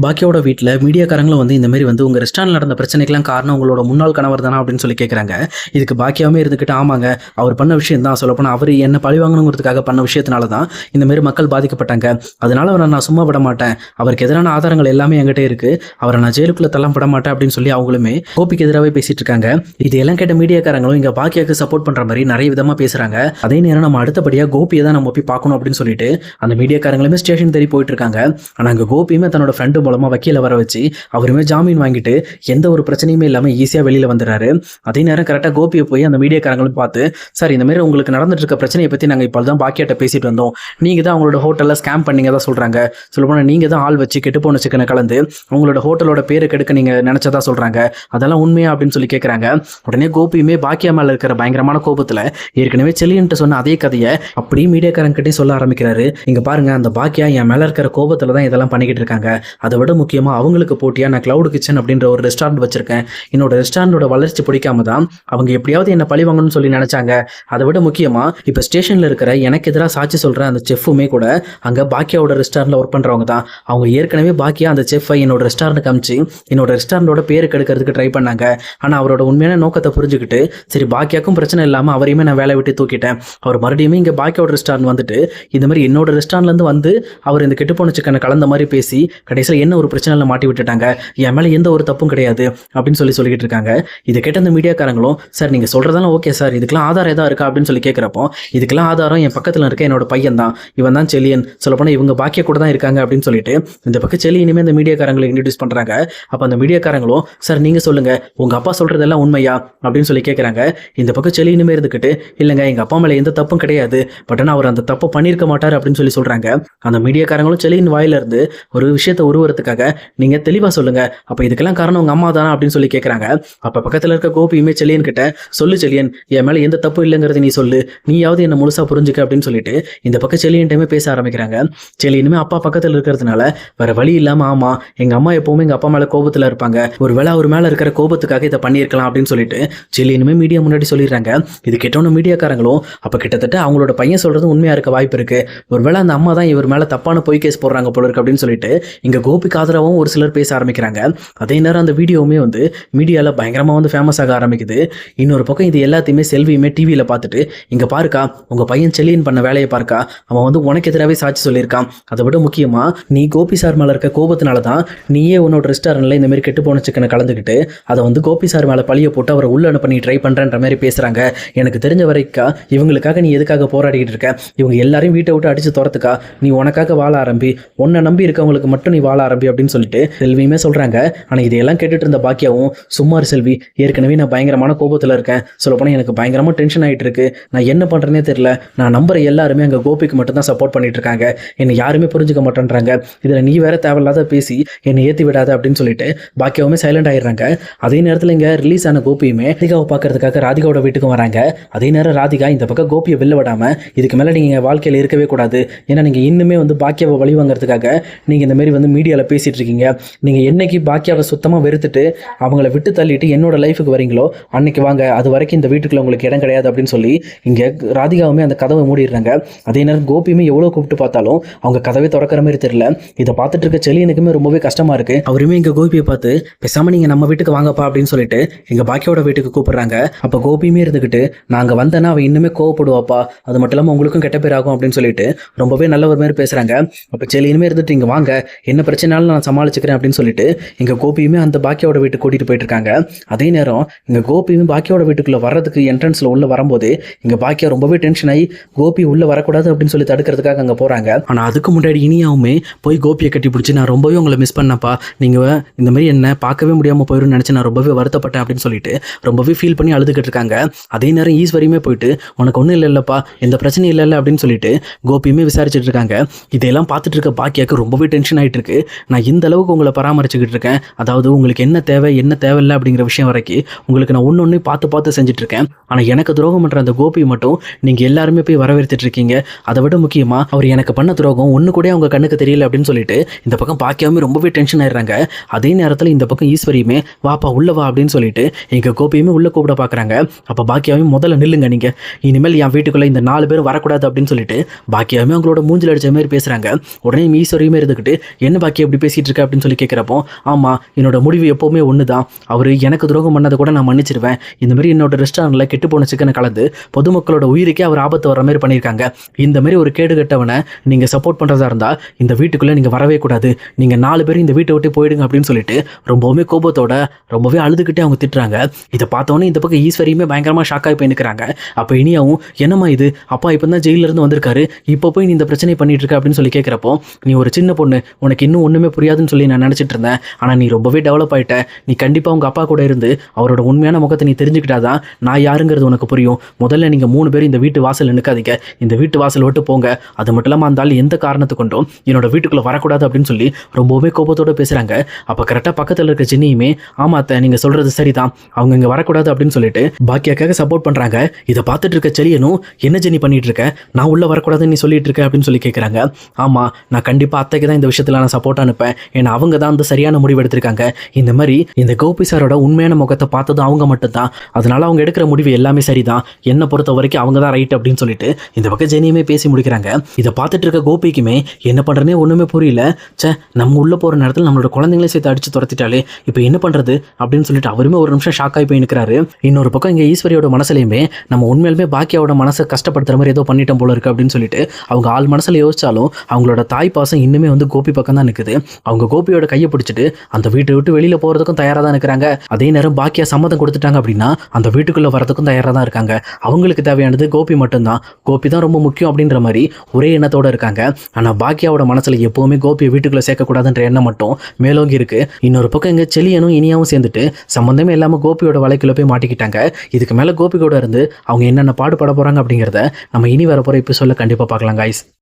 பாக்கியோட வீட்டில் மீடியாக்காரங்களும் இந்த மாதிரி உங்கள் ரெஸ்டாரண்ட் நடந்த பிரச்சனைக்கெல்லாம் காரணம் உங்களோட முன்னாள் கணவர் தானா அப்படின்னு சொல்லி கேட்குறாங்க. இதுக்கு பாக்கியாவே இருந்துக்கிட்டு ஆமாங்க, அவர் பண்ண விஷயம் தான், சொல்லப்போனால் அவர் என்ன பழி வாங்கணுங்கிறதுக்காக பண்ண விஷயத்தினால தான் இந்த மாதிரி மக்கள் பாதிக்கப்பட்டாங்க. அதனால அவரை நான் சும்மா விட மாட்டேன், அவருக்கு எதிரான ஆதாரங்கள் எல்லாமே என்கிட்ட இருக்கு, அவரை நான் ஜெயிலுக்குள்ள தள்ளாம விட மாட்டேன் அப்படின்னு சொல்லி அவங்களுமே கோபிக்கு எதிராகவே பேசிட்டு இருக்காங்க. இதையெல்லாம் கேட்ட மீடியாக்காரங்களும் இங்கே பாக்கியாவுக்கு சப்போர்ட் பண்ணுற மாதிரி நிறைய விதமாக பேசுகிறாங்க. அதே நேரம் நம்ம அடுத்தபடியாக கோபியை தான் நம்ம போய் பார்க்கணும் அப்படின்னு சொல்லிட்டு அந்த மீடியாக்காரங்களுமே ஸ்டேஷன் தேடி போயிட்டு இருக்காங்க. ஆனால் அங்கே கோபியுமே தன்னோட ஃப்ரெண்டு மூலமா வக்கீல வர வச்சு அவருமே ஜாமீன் வாங்கிட்டு எந்த ஒரு பிரச்சனையுமே இல்லாம ஈஸியா வெளியில வந்துடுறாரு. அதே நேரம் கரெக்டா கோபியை போய் அந்த மீடியாக்காரங்களும் பார்த்து, சார் இந்த மாதிரி உங்களுக்கு நடந்துட்டு இருக்க பிரச்சனையை பத்தி நாங்க இப்போதான் பாக்கியாட்ட பேசிட்டு வந்தோம், நீங்க தான் அவங்களோட ஹோட்டல்ல ஸ்கேம் பண்ணீங்க தான் சொல்றாங்க, சொல்லப்போனா நீங்க தான் ஆள் வச்சு கெட்டு போன சிக்கனை கலந்து உங்களோட ஹோட்டலோட பேரை கெடுக்க நீங்க நினைச்சதா சொல்றாங்க, அதெல்லாம் உண்மையா அப்படின்னு சொல்லி கேட்கறாங்க. உடனே கோபியுமே பாக்கியா மேல இருக்கிற பயங்கரமான கோபத்துல ஏற்கனவே செல்லின்ட்டு சொன்ன அதே கதையை அப்படியே மீடியாக்காரங்க கிட்டே சொல்ல ஆரம்பிக்கிறாரு. இங்க பாருங்க, அந்த பாக்கியா என் மேல இருக்கிற கோபத்துல தான் இதெல்லாம் பண்ணிக்கிட்டு இருக்காங்க, அதை விட முக்கியமாக அவங்களுக்கு போட்டியாக நான் கிளவுட் கிச்சன் அப்படின்ற ஒரு ரெஸ்டாரண்ட் வச்சிருக்கேன், என்னோட ரெஸ்டாரண்டோட வளர்ச்சி பிடிக்காம தான் அவங்க எப்படியாவது என்ன பழி வாங்கணும்னு சொல்லி நினைச்சாங்க. அதை விட முக்கியமாக இப்போ ஸ்டேஷனில் இருக்கிற எனக்கு எதிராக சாட்சி சொல்கிற அந்த செஃப்புமே கூட அங்கே பாக்கியாவோட ரெஸ்டாரண்ட்டில் ஒர்க் பண்ணுறவங்க தான். அவங்க ஏற்கனவே பாக்கியா அந்த செஃப்பை என்னோட ரெஸ்டாரண்ட்டுக்கு அமிச்சு என்னோட ரெஸ்டாரண்டோட பேரு கெடுக்கிறதுக்கு ட்ரை பண்ணாங்க. ஆனால் அவரோட உண்மையான நோக்கத்தை புரிஞ்சுக்கிட்டு சரி பாக்கியாக்கும் பிரச்சனை இல்லாமல் அவரையுமே நான் வேலை விட்டு தூக்கிட்டேன். அவர் மறுபடியும் இங்கே பாக்கியாவோட ரெஸ்டாரண்ட் வந்துட்டு இந்த மாதிரி என்னோட ரெஸ்டாரண்ட்லேருந்து வந்து அவர் இந்த கெட்டுப்போன சிக்கனை கலந்த மாதிரி பேசி கடைசியில் என்ன ஒரு பிரச்சனையில் மாட்டி விட்டுட்டாங்க, என் மேலே எந்த ஒரு தப்பும் கிடையாது அப்படின்னு சொல்லிக்கிட்டு இருக்காங்க. இதை கேட்ட அந்த மீடியாக்காரங்களும், சார் நீங்கள் சொல்கிறதெல்லாம் ஓகே சார், இதுக்கெல்லாம் ஆதாரம் எதாவது இருக்கா அப்படின்னு சொல்லி கேட்குறப்போ, இதுக்கெல்லாம் ஆதாரம் என் பக்கத்தில் இருக்க என்னோட பையன் தான், இவன் தான் செல்லியன், சொல்லப்போனால் இவங்க பாக்கிய கூட தான் இருக்காங்க அப்படின்னு சொல்லிட்டு இந்த பக்கம் செல்லியனுமே அந்த மீடியாக்காரங்களை இன்ட்ரடியூஸ் பண்ணுறாங்க. அப்போ அந்த மீடியாக்காரங்களும், சார் நீங்கள் சொல்லுங்கள், உங்கள் அப்பா சொல்கிறதெல்லாம் உண்மையா அப்படின்னு சொல்லி கேட்குறாங்க. இந்த பக்கம் செல்லியனுமே இருந்துக்கிட்டு, இல்லைங்க எங்கள் அப்பா மேலே எந்த தப்பும் கிடையாது, பட் ஆனால் அவர் அந்த தப்பு பண்ணியிருக்க மாட்டார் அப்படின்னு சொல்லி சொல்கிறாங்க. அந்த மீடியாக்காரங்களும் செல்லியின் வாயிலிருந்து ஒரு விஷயத்தை உருவறதுக்காக, நீங்க தெளிவா சொல்லுங்க, அப்ப இதுக்கெல்லாம் காரணம் உங்க அம்மா தானா அப்படின்னு சொல்லி கேட்கறாங்க. அப்ப பக்கத்துல இருக்க கோபியுமே செல்லியன் கிட்ட, சொல்லு செல்லியன், என் மேல எந்த தப்பு இல்லைங்கிறது நீ சொல்லு, நீயாவது என்ன முழுசா புரிஞ்சுக்க அப்படின்னு சொல்லிட்டு இந்த பக்கம் செல்லியன்டையுமே பேச ஆரம்பிக்கிறாங்க. செல்லியனுமே அப்பா பக்கத்துல இருக்கிறதுனால வேற வழி இல்லாம, ஆமா எங்க அம்மா எப்பவுமே எங்க அப்பா மேல கோபத்துல இருப்பாங்க, ஒருவேளை அவர் மேல இருக்கிற கோபத்துக்காக இதை பண்ணியிருக்கலாம் அப்படின்னு சொல்லிட்டு செல்லியனுமே மீடியா முன்னாடி சொல்லிடுறாங்க. இது கேட்டோன்னு மீடியாக்காரங்களும், அப்ப கிட்டத்தட்ட அவங்களோட பையன் சொல்றது உண்மையா இருக்க வாய்ப்பு இருக்கு, ஒருவேளை அந்த அம்மா தான் இவர் மேல தப்பான பொய் கேஸ் போடுறாங்க போல இருக்கு அப்படின்னு சொல்லிட்டு இங்க கோபிக்கு ஆதரவும் ஒரு சிலர் பேச ஆரம்பிக்கிறாங்க. அதே நேரம் அந்த வீடியோவுமே மீடியாவில் பயங்கரமாக ஃபேமஸ் ஆக ஆரம்பிக்குது. இன்னொரு பக்கம் இது எல்லாத்தையுமே செல்வியுமே டிவியில் பார்த்துட்டு, இங்கே பாருக்கா உங்கள் பையன் செல்லியன் பண்ண வேலையை பார்க்கா, அவன் உனக்கு எதிராகவே சாட்சி சொல்லியிருக்கான், அதை விட முக்கியமாக நீ கோபி சார் மேலே இருக்க கோபத்தினால தான் நீயே உன்னோட ரெஸ்டாரண்ட்டில் இந்த மாதிரி கெட்டு போன சிக்கனை கலந்துக்கிட்டு அதை கோபி சார் மேலே பழிய போட்டு அவரை உள்ள அனுப்ப நீ ட்ரை பண்ணுறன்ற மாதிரி பேசுகிறாங்க. எனக்கு தெரிஞ்ச வரைக்கும் இவங்களுக்காக நீ எதுக்காக போராடிக்கிட்டு இருக்க, இவங்க எல்லாரையும் வீட்டை விட்டு அடித்து துரத்துக்கா, நீ உனக்காக வாழ ஆரம்பி, உன்னை நம்பி இருக்கவங்களுக்கு மட்டும் நீ வாழ ஆரம்பி அப்படின்னு சொல்லிட்டு செல்வியுமே சொல்றாங்க. ஆனா இதையெல்லாம் கேட்டுட்டு இருந்த பாக்கியாவும், சும்மார் செல்வி, ஏற்கனவே நான் பயங்கரமான கோபத்துல இருக்கேன், சொல்லப்போனா எனக்கு பயங்கரமா டென்ஷன் ஆயிட்டு இருக்கு, நான் என்ன பண்றேனே தெரியல, நான் நம்புற எல்லாருமே அங்க கோபிக்கு மட்டும் தான் சப்போர்ட் பண்ணிட்டு இருக்காங்க, என்னை யாருமே புரிஞ்சுக்க மாட்டேன்றாங்க, இதுல நீ வேற தேவையில்லாத பேசி என்னை ஏத்தி விடாத அப்படின்னு சொல்லிட்டு பாக்கியாவுமே சைலண்ட் ஆயிடுறாங்க. அதே நேரத்தில் இங்க ரிலீஸ் ஆன கோபியுமே ராதிகாவை பார்க்கறதுக்காக ராதிகாவோட வீட்டுக்கும் வராங்க. அதே நேரம் ராதிகா இந்த பக்கம் கோபியை வெளில விடாம, இதுக்கு மேல நீங்க வாழ்க்கையில இருக்கவே கூடாது, ஏன்னா நீங்க இன்னுமே பாக்கியாவை வழி வாங்குறதுக்காக நீங்க இந்த மாதிரி மீடியாவில் பேசிட்டு இருக்கீங்க, நீங்க என்னைக்கு பாக்கியாவை சுத்தமாக வெறுத்துட்டு அவங்கள விட்டு தள்ளிட்டு என்னோட லைஃபுக்கு வரீங்களோ அன்னைக்கு வாங்க, அது வரைக்கும் இந்த வீட்டுக்குள்ள உங்களுக்கு இடம் கிடையாது அப்படின்னு சொல்லி இங்க ராதிகாவுமே அந்த கதவை மூடிடுறாங்க. அதே நேரம் கோபியுமே எவ்வளோ கூப்பிட்டு பார்த்தாலும் அவங்க கதவை திறக்கிற மாதிரி தெரியல. இதை பார்த்துட்டு இருக்க செல்லியனுக்குமே ரொம்பவே கஷ்டமா இருக்கு. அவருமே இங்க கோபியை பார்த்து, பேசாம நீங்க நம்ம வீட்டுக்கு வாங்கப்பா அப்படின்னு சொல்லிட்டு எங்க பாக்கியோட வீட்டுக்கு கூப்பிடுறாங்க. அப்ப கோபியுமே இருந்துகிட்டு, நாங்க வந்தேன்னா அவ இன்னுமே கோவப்படுவாப்பா, அது மட்டும் இல்லாமல் உங்களுக்கும் கெட்ட பேர் ஆகும் அப்படின்னு சொல்லிட்டு ரொம்பவே நல்ல ஒரு மாதிரி பேசுறாங்க. அப்ப செல்லியனுமே இருந்துட்டு, இங்க வாங்க, என்ன பிரச்சனைனாலும் நான் சமாளிச்சுக்கிறேன் அப்படின்னு சொல்லிட்டு எங்க கோபியுமே அந்த பாக்கியோட வீட்டுக்கு கூட்டிட்டு போயிட்டு இருக்காங்க. அதே நேரம் இங்க கோபியுமே பாக்கியோட வீட்டுக்குள்ள வர்றதுக்கு என்ட்ரன்ஸ்ல உள்ள வரும்போது இங்க பாக்கியா ரொம்பவே டென்ஷன் ஆகி கோபி உள்ள வரக்கூடாது அப்படின்னு சொல்லி தடுக்கிறதுக்காக அங்க போறாங்க. ஆனா அதுக்கு முன்னாடி இனியாவுமே போய் கோபியை கட்டி பிடிச்சி, நான் ரொம்பவே உங்களை மிஸ் பண்ணப்பா, நீங்க இந்த மாதிரி என்ன பார்க்கவே முடியாம போயிடும் நினைச்சு நான் ரொம்பவே வருத்தப்பட்டேன் அப்படின்னு சொல்லிட்டு ரொம்பவே ஃபீல் பண்ணி அழுதுகிட்டு இருக்காங்க. அதே நேரம் ஈஸ்வரியுமே போயிட்டு, உனக்கு ஒன்றும் இல்லைல்லப்பா, எந்த பிரச்சனையும் இல்லைல்ல அப்படின்னு சொல்லிட்டு கோபியுமே விசாரிச்சுட்டு இருக்காங்க. இதெல்லாம் பார்த்துட்டு இருக்க பாக்கியாக்கு ரொம்பவே டென்ஷன் ஆகிட்டு இருக்கு. நான் இந்த அளவுக்கு உங்களை பராமரிச்சுக்கிட்டு இருக்கேன், அதாவது உங்களுக்கு என்ன தேவை என்ன தேவையில்லை அப்படிங்கிற விஷயம் வரைக்கும் உங்களுக்கு நான் ஒன்று பார்த்து செஞ்சுட்டு இருக்கேன். ஆனால் எனக்கு துரோகம் பண்ணுற அந்த கோபி மட்டும் நீங்கள் எல்லாருமே போய் வரவேற்றுட்டு இருக்கீங்க. அதை விட முக்கியமாக அவர் எனக்கு பண்ண துரோகம் ஒன்று கூட அவங்க கண்ணுக்கு தெரியல அப்படின்னு சொல்லிட்டு இந்த பக்கம் பாக்கியாவுமே ரொம்பவே டென்ஷன் ஆயிடுறாங்க. அதே நேரத்தில் இந்த பக்கம் ஈஸ்வரியுமே வாப்பா உள்ள வா அப்படின்னு சொல்லிட்டு எங்கள் கோபியுமே உள்ள கூப்பிட பார்க்குறாங்க. அப்போ பாக்கியாவையும் முதல்ல நில்லுங்க, நீங்கள் இனிமேல் என் வீட்டுக்குள்ளே இந்த 4 பேரும் வரக்கூடாது அப்படின்னு சொல்லிட்டு பாக்கியாவுமே அவங்களோட மூஞ்சில் அடிச்ச மாதிரி பேசுகிறாங்க. உடனே ஈஸ்வரியுமே இருந்துக்கிட்டு, என்ன பாக்கியா பாக்கி எப்படி பேசிட்டு இருக்க அப்படின்னு சொல்லி கேட்குறப்போ, ஆமாம் என்னோட முடிவு எப்போவுமே ஒன்று தான். அவர் எனக்கு துரோகம் பண்ணதை கூட நான் மன்னிச்சிருவேன். இந்த மாதிரி என்னோட ரெஸ்டாரண்ட்டில் கெட்டு போன சிக்கனை கலந்து பொதுமக்களோட உயிருக்கே அவர் ஆபத்து வர மாதிரி பண்ணியிருக்காங்க. இந்த மாதிரி ஒரு கேடு கட்டவனை நீங்கள் சப்போர்ட் பண்ணுறதா இருந்தால் இந்த வீட்டுக்குள்ளே நீங்கள் வரவே கூடாது. நீங்கள் 4 பேரும் இந்த வீட்டை விட்டு போயிடுங்க அப்படின்னு சொல்லிட்டு ரொம்பவுமே கோபத்தோட ரொம்பவே அழுதுகிட்டே அவங்க திட்டுறாங்க. இதை பார்த்தோன்னே இந்த பக்கம் ஈஸ்வரியுமே பயங்கரமாக ஷாக் ஆகி போய் நிற்கிறாங்க. அப்போ இனியாவும் என்னம்மா இது, அப்பா இப்போ தான் ஜெயிலிருந்து வந்திருக்காரு, இப்போ போய் நீ இந்த பிரச்சனை பண்ணிட்டு இருக்க அப்படின்னு சொல்லி கேட்குறப்போ, நீ ஒரு சின்ன பொண்ணு, உனக்கு இன்னும் ஒன்றுமே புரியாதுன்னு சொல்லி நான் நினச்சிட்டு இருந்தேன். ஆனால் நீ ரொம்பவே டெவலப் ஆகிட்ட. நீ கண்டிப்பாக உங்கள் அப்பா கூட இருந்து அவரோட உண்மையான முகத்தை நீ தெரிஞ்சுக்கிட்டாதான் நான் யாருங்கிறது உனக்கு புரியும். முதல்ல நீங்கள் 3 பேர் இந்த வீட்டு வாசல் நிற்காதீங்க, இந்த வீட்டு வாசல் விட்டு போங்க. அது மட்டும் இல்லாமல் அந்த ஆள் எந்த காரணத்தை கொண்டும் என்னோட வீட்டுக்குள்ளே வரக்கூடாது அப்படின்னு சொல்லி ரொம்பவே கோபத்தோடு பேசுகிறாங்க. அப்போ கரெக்டாக பக்கத்தில் இருக்க ஜென்னியுமே, ஆமாத்த நீங்கள் சொல்கிறது சரிதான், அவங்க இங்கே வரக்கூடாது அப்படின்னு சொல்லிட்டு பாக்கியாக்காக சப்போர்ட் பண்ணுறாங்க. இதை பார்த்துட்டு இருக்க செலியனும், என்ன ஜெனி பண்ணிட்டு இருக்க, நான் உள்ளே வரக்கூடாதுன்னு நீ சொல்லிட்டு இருக்க அப்படின்னு சொல்லி கேட்குறாங்க. ஆமாம் நான் கண்டிப்பாக அத்தைக்கு தான் இந்த விஷயத்தில் நான் சப்போர்ட் அனுப்பேன். ஏன்னா அவங்க தான் அந்த சரியான முடிவு எடுத்திருக்காங்க. இந்த மாதிரி இந்த கோபி சாரோட உண்மையான முகத்தை பார்த்தது அவங்க மட்டும்தான். அதனால அவங்க எடுக்கிற முடிவு எல்லாமே சரிதான், என்னை பொறுத்த வரைக்கும் அவங்க தான் ரைட் அப்படின்னு சொல்லிட்டு இந்த பக்கம் ஜெனியுமே பேசி முடிக்கிறாங்க. இதை பார்த்துட்டு இருக்க கோபிக்குமே என்ன பண்ணுறனே ஒன்றுமே புரியல. நம்ம உள்ளே போகிற நேரத்தில் நம்மளோட குழந்தைங்களே சேர்த்து அடித்து துரத்திட்டாலே இப்போ என்ன பண்ணுறது அப்படின்னு சொல்லிட்டு அவருமே ஒரு நிமிஷம் ஷாக் ஆகி போய் நிற்கிறாரு. இன்னொரு பக்கம் இங்கே ஈஸ்வரியோட மனசுலையுமே நம்ம உண்மையிலுமே பாக்கியாவோட மனசை கஷ்டப்படுத்துற மாதிரி ஏதோ பண்ணிட்டோம் போல இருக்குது அப்படின்னு சொல்லிட்டு அவங்க ஆள் மனசில் யோசிச்சாலும் அவங்களோட தாய் பாசம் இன்னுமே வந்து கோபி பக்கம் தான் நிற்குது. அவங்க கோபியோட கையை பிடிச்சிட்டு அந்த வீட்டை விட்டு வெளியில் போகிறதுக்கும் தயாராக தான் இருக்கிறாங்க. அதே நேரம் பாக்கியா சம்மதம் கொடுத்துட்டாங்க அப்படின்னா அந்த வீட்டுக்குள்ளே வரதுக்கும் தயாராக தான் இருக்காங்க. அவங்களுக்கு தேவையானது கோபி மட்டும்தான், கோபி தான் ரொம்ப முக்கியம் அப்படின்ற மாதிரி ஒரே எண்ணத்தோடு இருக்காங்க. ஆனால் பாக்கியாவோட மனசில் எப்போவுமே கோபியை வீட்டுக்குள்ளே சேர்க்கக்கூடாதுன்ற எண்ணம் மட்டும் மேலோங்கி இருக்கு. இன்னொரு பக்கம் இங்கே செலியனும் இனியாவும் சேர்ந்துட்டு சம்மந்தமே இல்லாமல் கோபியோட வலைக்குள்ள போய் மாட்டிக்கிட்டாங்க. இதுக்கு மேலே கோபி கூட இருந்து அவங்க என்னென்ன பாடுபட போகிறாங்க அப்படிங்கிறத நம்ம இனி வரப்போகிற எபிசோடில் கண்டிப்பாக பார்க்கலாம் guys.